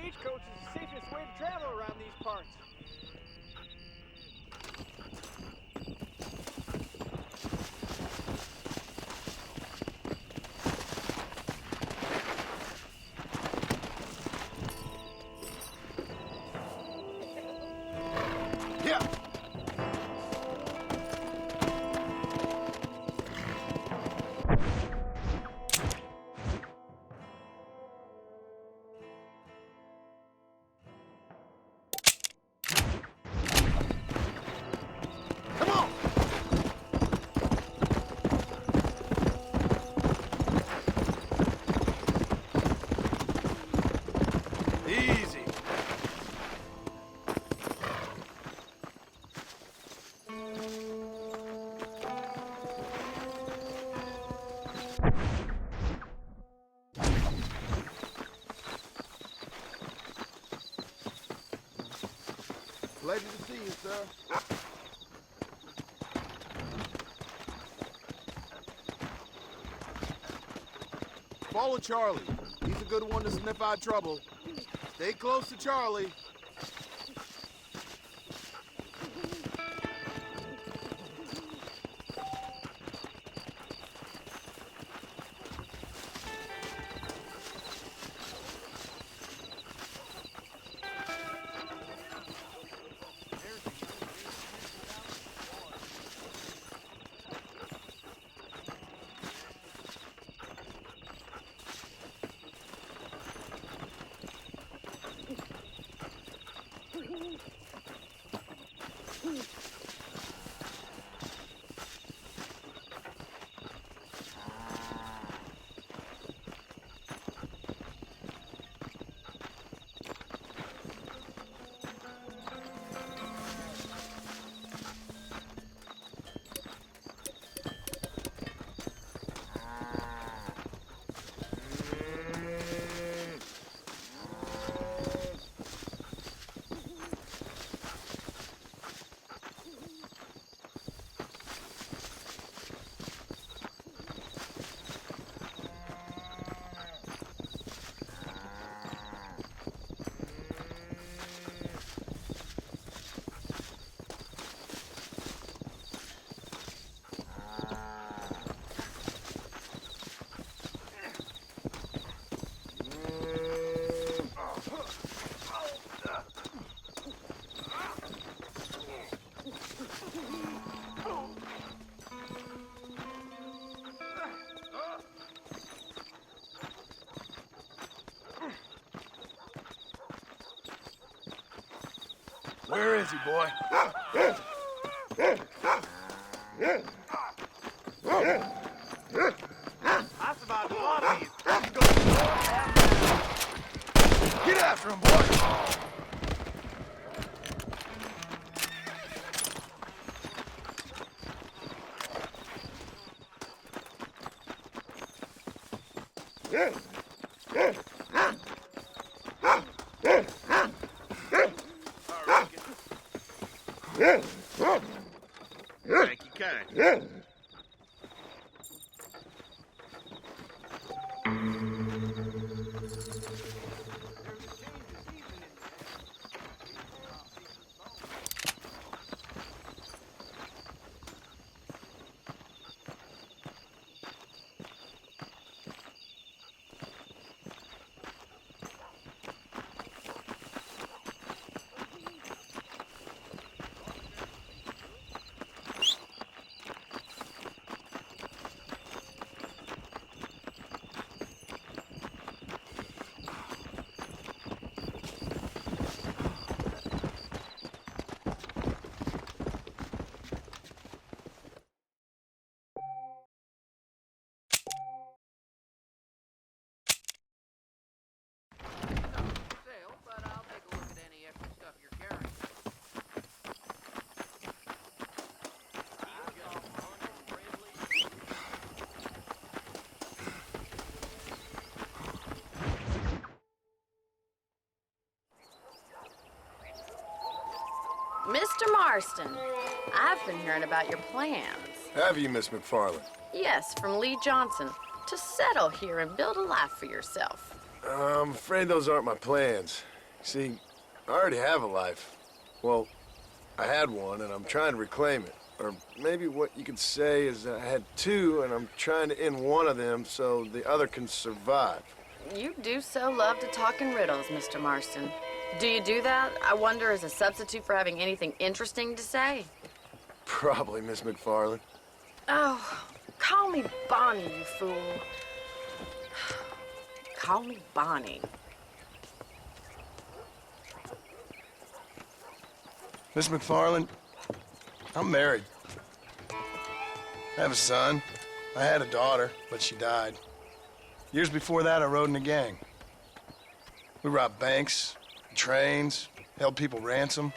Stagecoach is the safest way to travel around these parts. Pleasure to see you, sir. Follow Charlie. He's a good one to sniff out trouble. Stay close to Charlie. Where is he, boy? That's about a lot of you. Get after him, boy! Thank you kind. Marston, I've been hearing about your plans. Have you, Miss McFarland? Yes, from Lee Johnson, to settle here and build a life for yourself. I'm afraid those aren't my plans. See, I already have a life. Well, I had one, and I'm trying to reclaim it. Or maybe what you could say is I had two, and I'm trying to end one of them so the other can survive. You do so love to talk in riddles, Mr. Marston. Do you do that, I wonder, as a substitute for having anything interesting to say? Probably, Miss McFarland. Oh, call me Bonnie, you fool. Call me Bonnie. Miss McFarland, I'm married. I have a son. I had a daughter, but she died. Years before that, I rode in a gang. We robbed banks, trains, held people ransom.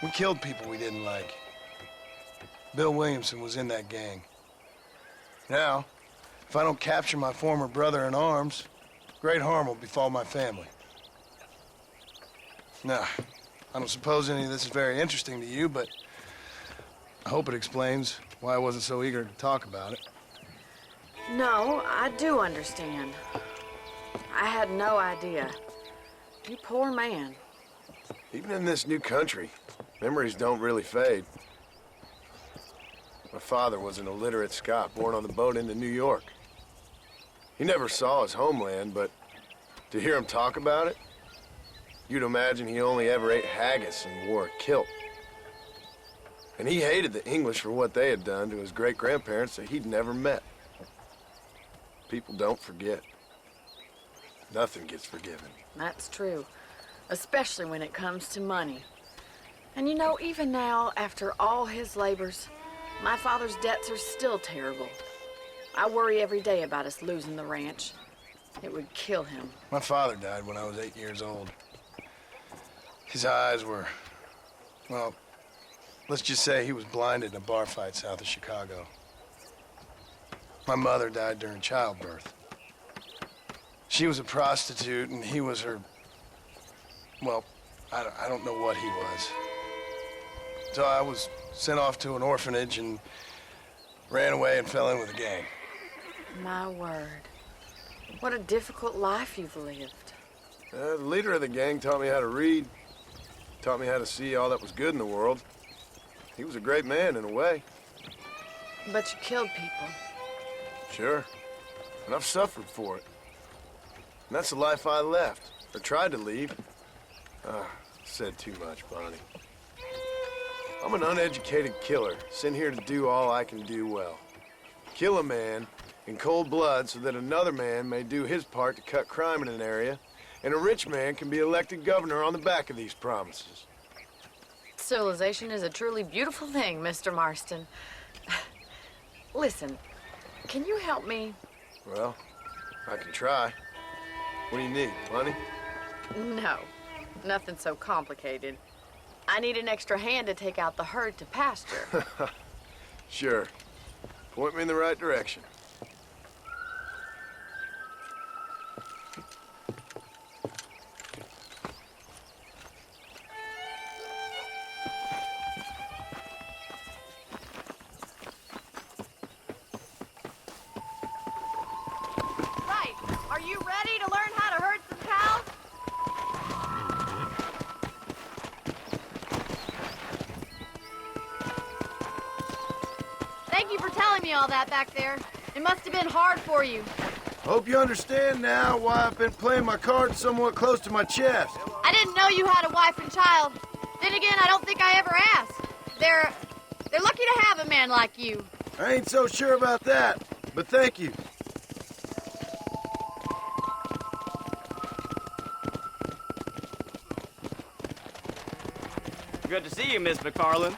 We killed people we didn't like. Bill Williamson was in that gang. Now, if I don't capture my former brother in arms, great harm will befall my family. Now, I don't suppose any of this is very interesting to you, but I hope it explains why I wasn't so eager to talk about it. No, I do understand. I had no idea. You poor man. Even in this new country, memories don't really fade. My father was an illiterate Scot born on the boat into New York. He never saw his homeland, but to hear him talk about it, you'd imagine he only ever ate haggis and wore a kilt. And he hated the English for what they had done to his great-grandparents that he'd never met. People don't forget. Nothing gets forgiven. That's true, especially when it comes to money. And you know, even now, after all his labors, my father's debts are still terrible. I worry every day about us losing the ranch. It would kill him. My father died when I was 8 years old. His eyes were, well, let's just say he was blinded in a bar fight south of Chicago. My mother died during childbirth. She was a prostitute, and he was her, well, I don't know what he was. So I was sent off to an orphanage and ran away and fell in with a gang. My word. What a difficult life you've lived. The leader of the gang taught me how to read, taught me how to see all that was good in the world. He was a great man in a way. But you killed people. Sure. And I've suffered for it. And that's the life I left, or tried to leave. Said too much, Bonnie. I'm an uneducated killer, sent here to do all I can do well. Kill a man in cold blood so that another man may do his part to cut crime in an area, and a rich man can be elected governor on the back of these promises. Civilization is a truly beautiful thing, Mr. Marston. Listen, can you help me? Well, I can try. What do you need, money? No, nothing so complicated. I need an extra hand to take out the herd to pasture. Sure. Point me in the right direction. Right. Are you ready to learn how to herd some cows? Thank you for telling me all that back there. It must have been hard for you. Hope you understand now why I've been playing my cards somewhat close to my chest. I didn't know you had a wife and child. Then again, I don't think I ever asked. They're lucky to have a man like you. I ain't so sure about that, but thank you. Good to see you, Miss McFarland.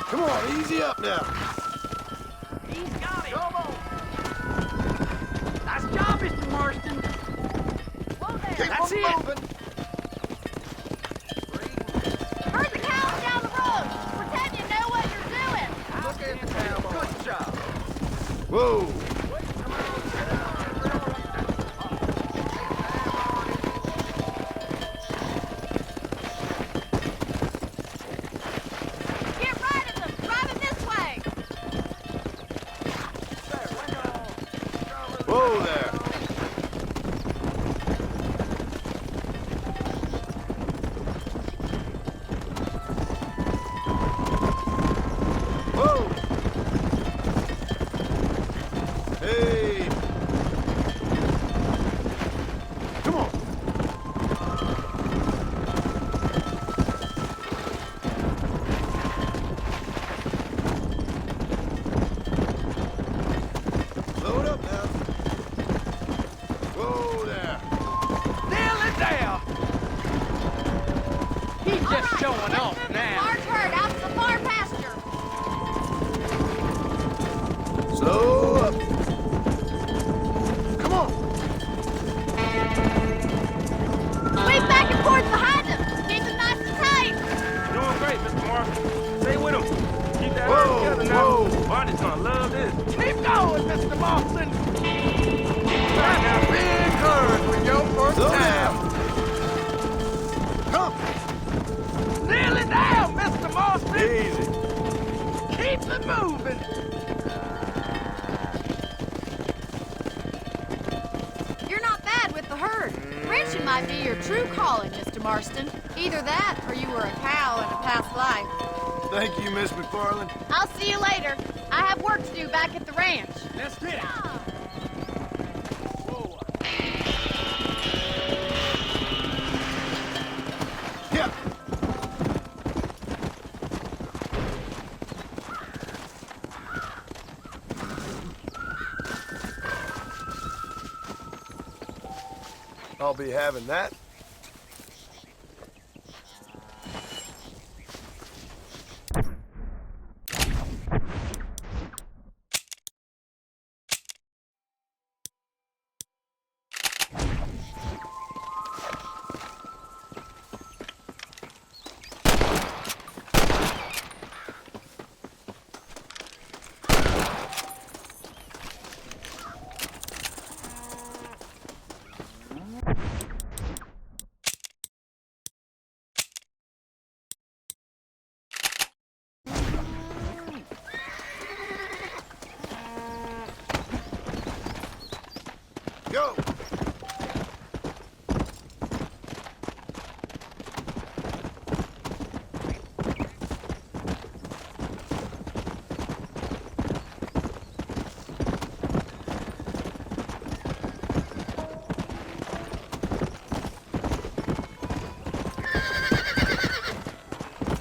Come on, easy up now. He's got it. Come on. Nice job, Mr. Marston. Whoa there. That's it. Herd the cows down the road. Pretend you know what you're doing. Look at the town. Good job. Whoa. just showing off now. Large herd out to the far pasture. Slow up. Come on. Swing back and forth behind them. Keep them nice and tight. Doing great, Mr. Marston. Stay with him. Keep that Whoa, herd together now. whoa. Barney's gonna love this. Keep going, Mr. Marston. That's a big herd for your first Slow time. Come. Nearly down, Mr. Marston. Easy. Keep it moving. You're not bad with the herd. Ranching might be your true calling, Mr. Marston. Either that, or you were a cow in a past life. Thank you, Miss McFarland. I'll see you later. I have work to do back at the ranch. Let's get it. Yeah. I'll be having that. Go!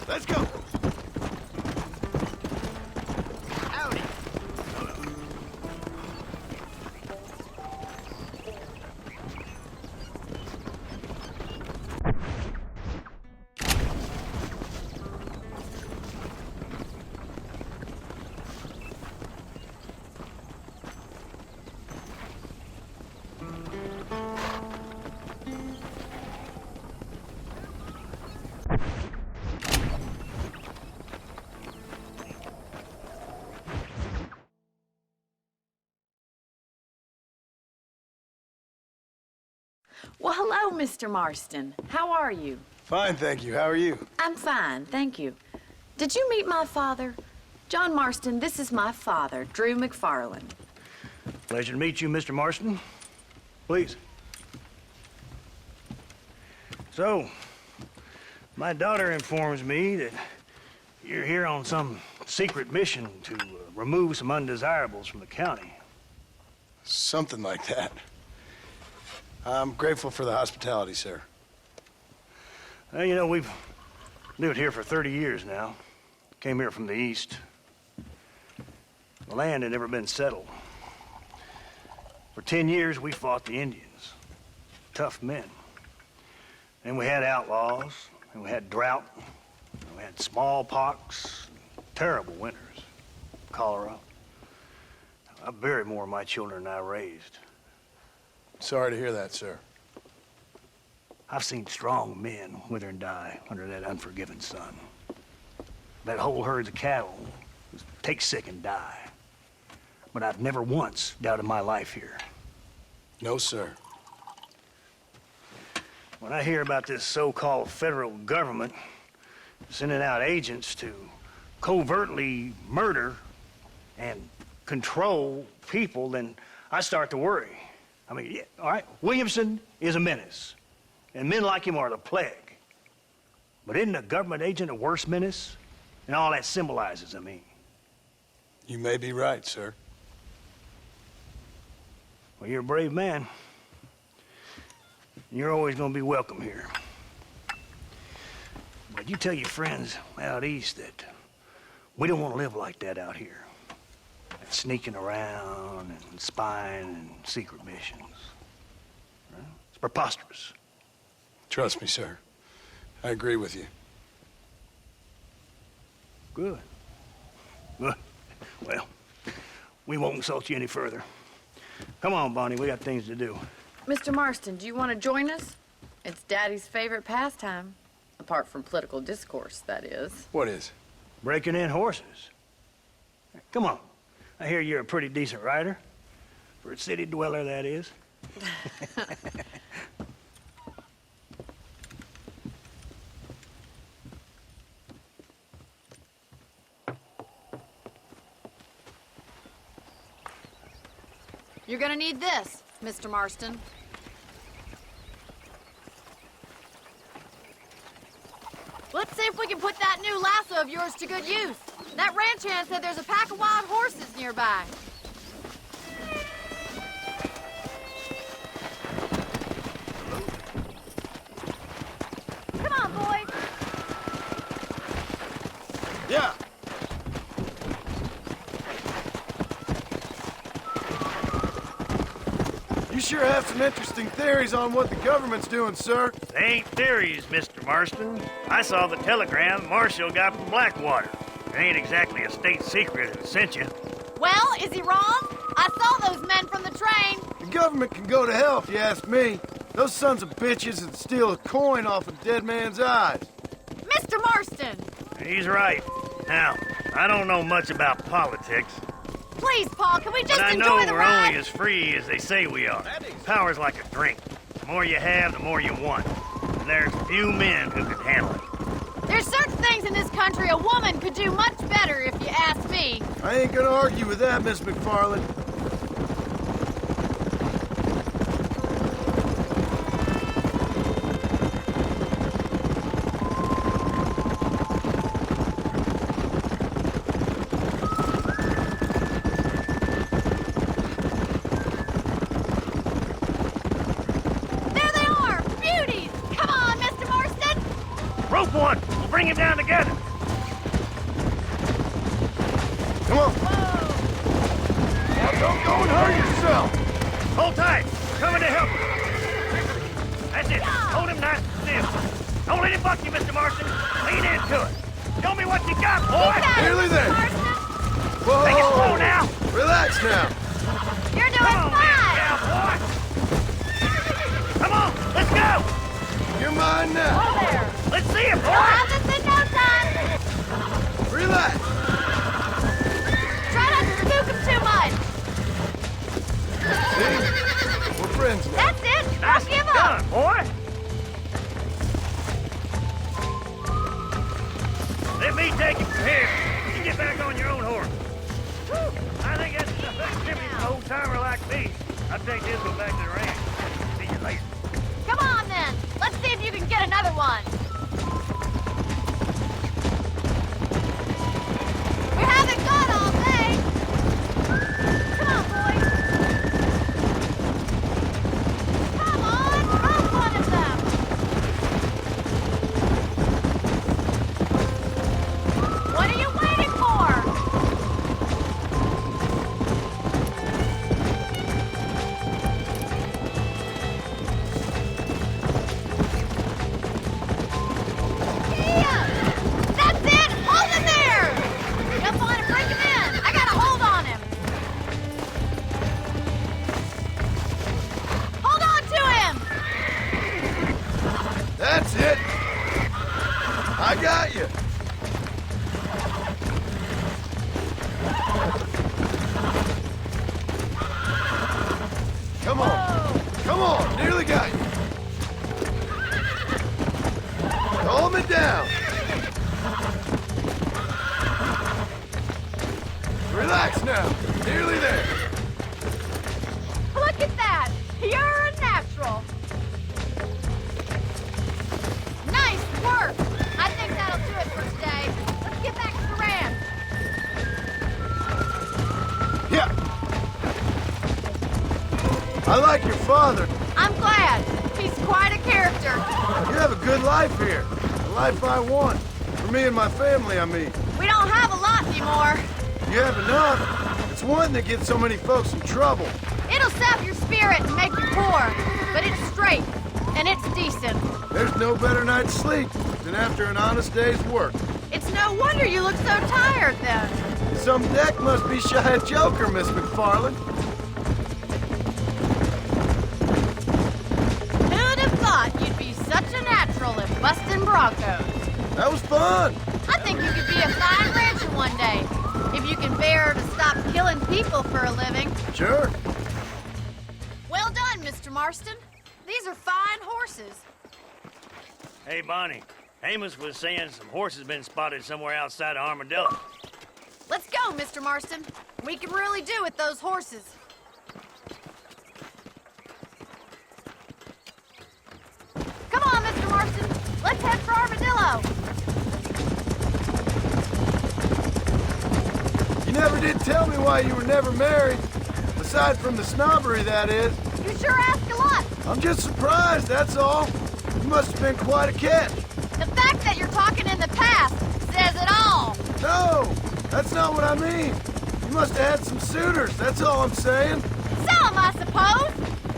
Let's go! Well, hello, Mr. Marston. How are you? Fine, thank you. How are you? I'm fine, thank you. Did you meet my father? John Marston, this is my father, Drew McFarland. Pleasure to meet you, Mr. Marston. Please. So, my daughter informs me that you're here on some secret mission to remove some undesirables from the county. Something like that. I'm grateful for the hospitality, sir. Well, you know, we've lived here for 30 years now. Came here from the east. The land had never been settled. For 10 years, we fought the Indians. Tough men. And we had outlaws, and we had drought, and we had smallpox, terrible winters, cholera. I buried more of my children than I raised. Sorry to hear that, sir. I've seen strong men wither and die under that unforgiving sun. That whole herds of cattle take sick and die. But I've never once doubted my life here. No, sir. When I hear about this so-called federal government sending out agents to covertly murder and control people, then I start to worry. I mean, yeah, all right, Williamson is a menace, and men like him are the plague. But isn't a government agent a worse menace? And all that symbolizes, I mean. You may be right, sir. Well, you're a brave man. You're always gonna be welcome here. But you tell your friends out east that we don't want to live like that out here. Sneaking around and spying and secret missions. Right? It's preposterous. Trust me, sir. I agree with you. Good. Good. Well, we won't insult you any further. Come on, Bonnie, we got things to do. Mr. Marston, do you want to join us? It's Daddy's favorite pastime. Apart from political discourse, that is. What is? Breaking in horses. Come on. I hear you're a pretty decent rider. For a city dweller, that is. You're gonna need this, Mr. Marston. Let's see if we can put that new lasso of yours to good use. That ranch hand said there's a pack of wild horses nearby. Come on, boy. Yeah. You sure have some interesting theories on what the government's doing, sir. They ain't theories, Mr. Marston. I saw the telegram Marshall got from Blackwater. It ain't exactly a state secret it sent you. Well, is he wrong? I saw those men from the train. The government can go to hell if you ask me. Those sons of bitches would steal a coin off a dead man's eyes. Mr. Marston! He's right. Now, I don't know much about politics, Please, Paul, can we just but I enjoy know the we're ride? only as free as they say we are. Power's like a drink. The more you have, the more you want. And there's few men who could handle it. There's certain things in this country a woman could do much better, if you ask me. I ain't gonna argue with that, Miss McFarland. There they are! Beauties! Come on, Mr. Marston! Rope one! We'll bring him down together! Come on. Now don't go and hurt yourself. Hold tight! We're coming to help you! That's it! Hold him nice and still! Don't let him buck you, Mr. Marston! Lean into it! Show me what you got, boy! Got it, Nearly Mr. there. Marston! Whoa. Take it slow now! Relax now. You're doing Come on, man, fine! cowboy! Come on, let's go! You're mine now. Oh, there! Let's see it, You'll boy! have this in no time! Relax. Try not to spook him too much! See? We're friends now. That's it! Nice Don't give up! done, boy! Let me take it from here. You get back on your own horse. Whew, I think that's enough activity for an old-timer like me. I'll take this one back to the ranch. See you later. Come on, then! Let's see if you can get another one! We haven't gone all day! Come on, boys! Come on! Drop one of them! What are you waiting for? Yeah! That's it! Hold him there! Jump on and bring him in! I got a hold on him! Hold on to him! That's it. I got you. Come on. Come on. Nearly got you. Calm it down. Relax now. Nearly there. Look at that! You're a natural! Nice work! I think that'll do it for today. Let's get back to the ranch. Yeah. I like your father. I'm glad. He's quite a character. You have a good life here. The life I want. For me and my family, I mean. We don't have a lot anymore. You have enough. It's one that gets so many folks in trouble. It'll sap your spirit and make you poor, but it's straight, and it's decent. There's no better night's sleep than after an honest day's work. It's no wonder you look so tired then. Some deck must be shy of Joker, Miss McFarland. Who'd have thought you'd be such a natural at busting Broncos? That was fun. I think you could be a fine rancher one day, if you can bear to stop killing people for a living. Sure. Well done, Mr. Marston. These are fine horses. Hey, Bonnie. Amos was saying some horses been spotted somewhere outside of Armadillo. Let's go, Mr. Marston. We can really do with those horses. Come on, Mr. Marston. Let's head for Armadillo. You never did tell me why you were never married. Aside from the snobbery, that is. You sure ask a lot. I'm just surprised, that's all. You must have been quite a catch. The fact that you're talking in the past says it all. No, that's not what I mean. You must have had some suitors, that's all I'm saying. Some, I suppose.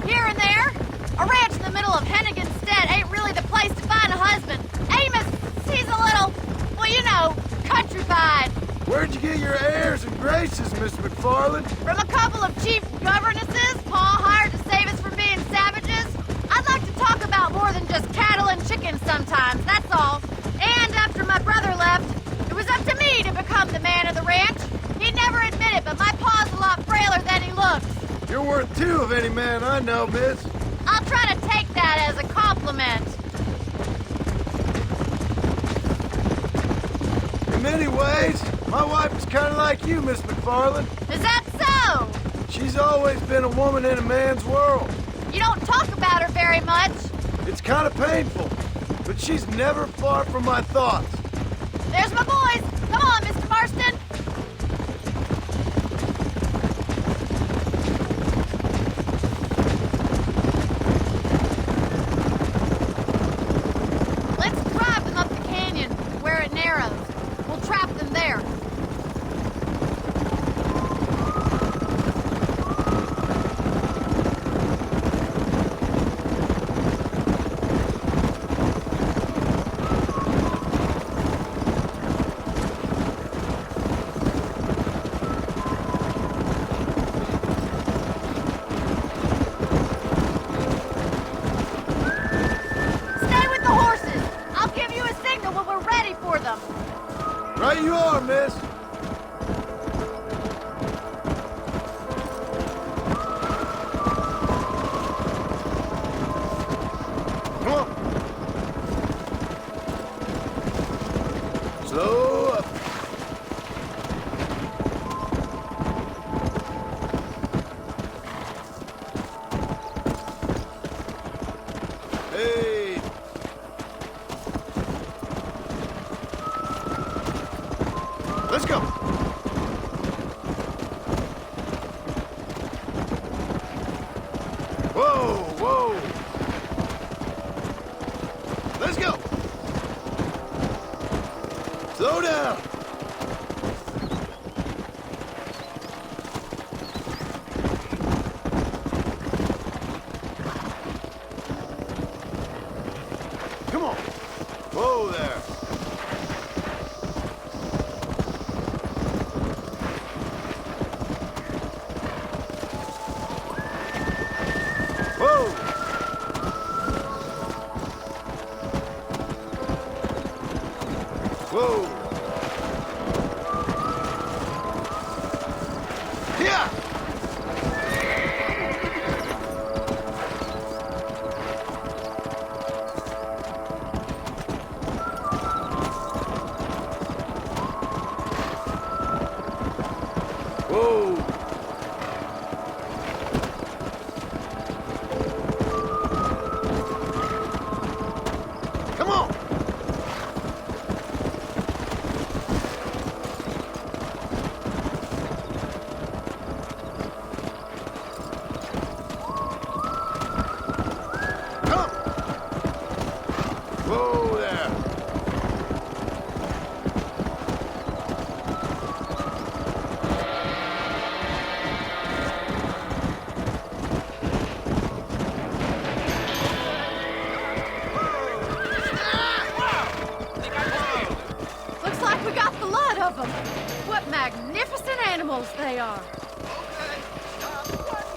Here and there. A ranch in the middle of Hennigan's Stead ain't really the place to find a husband. Amos, he's a little, well, you know, countrified. Where'd you get your airs and graces, Miss McFarland? From a couple of chief governesses Pa hired to save us from being savages. I'd like to talk about more than just cattle and chickens sometimes, that's all. And after my brother left, it was up to me to become the man of the ranch. He'd never admit it, but my pa's a lot frailer than he looks. You're worth two of any man I know, miss. I'll try to take that as a compliment. In many ways, my wife is kind of like you, Miss McFarland. Is that so? She's always been a woman in a man's world. You don't talk about her very much. It's kind of painful, but she's never far from my thoughts. There's my boys. Come on, Mr. Marston. Let's drive them up the canyon where it narrows. We'll trap them there. Stay with the horses. I'll give you a signal when we're ready for them. Right you are, miss. Come on. Slow up. Hey. Let's go. Whoa, whoa. Let's go. Slow down. Come on. Whoa there. Whoa. Whoa. Yeah. Whoa. Come on. magnificent animals they are.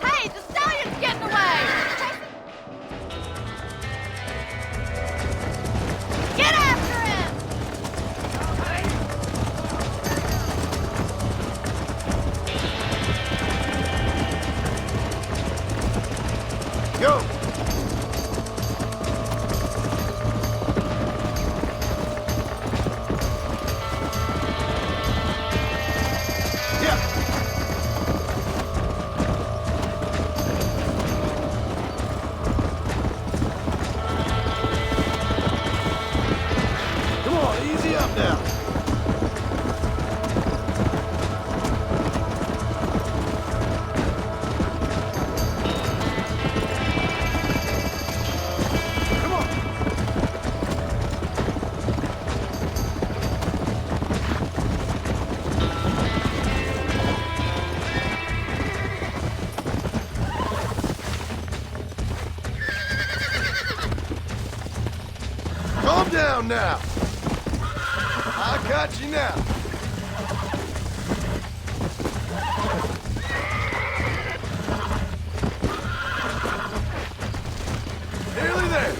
Hey, the stallion's getting away! Get after him! Go! Yeah! Come on, easy up now. Come on. Calm down now. I got you now. Nearly there.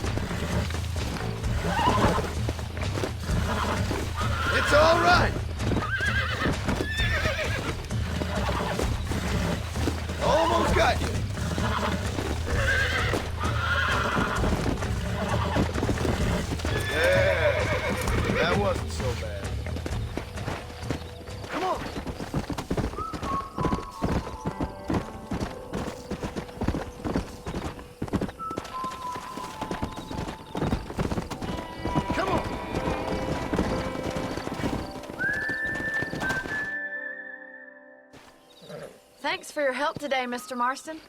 It's all right. Almost got you. Yeah, that wasn't so bad. Come on. Come on. Thanks for your help today, Mr. Marston.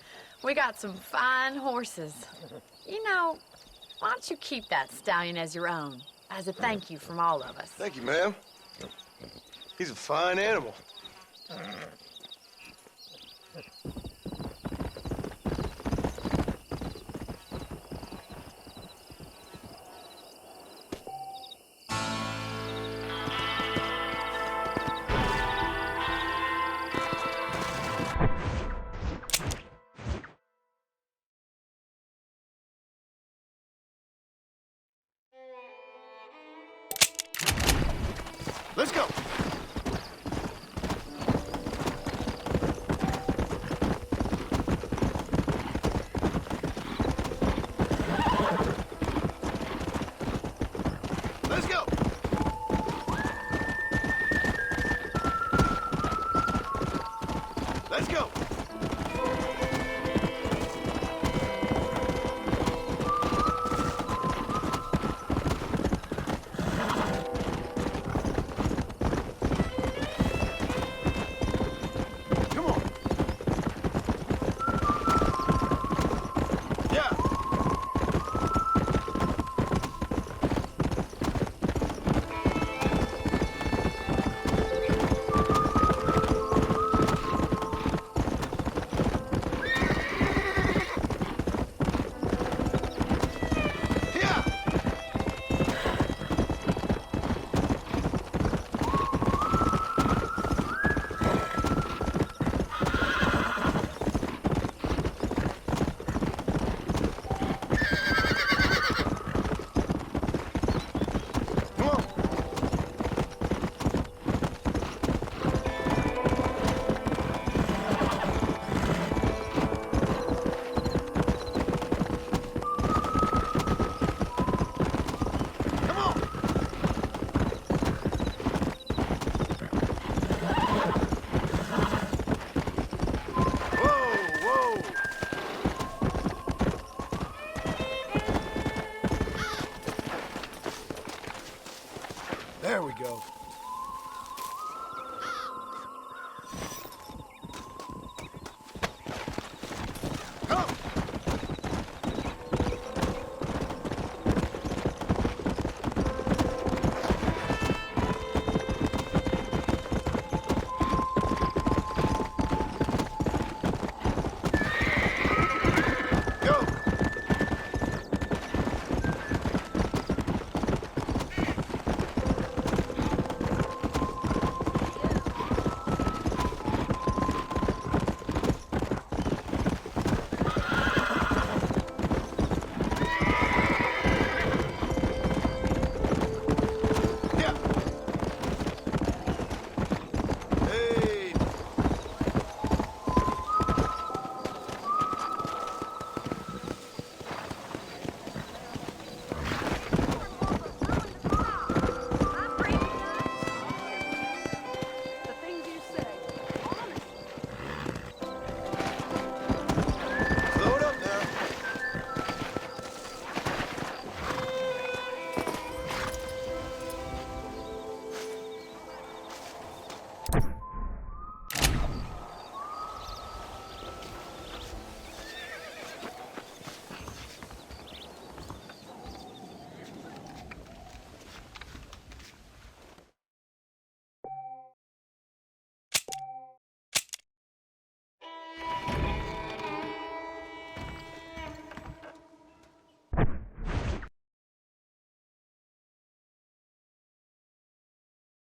We got some fine horses. You know, why don't you keep that stallion as your own, as a thank you from all of us? Thank you, ma'am. He's a fine animal. Let's go. Let's go. Let's go. Come on. Yeah. Yeah. Come on. Come on. Whoa, whoa. There we go.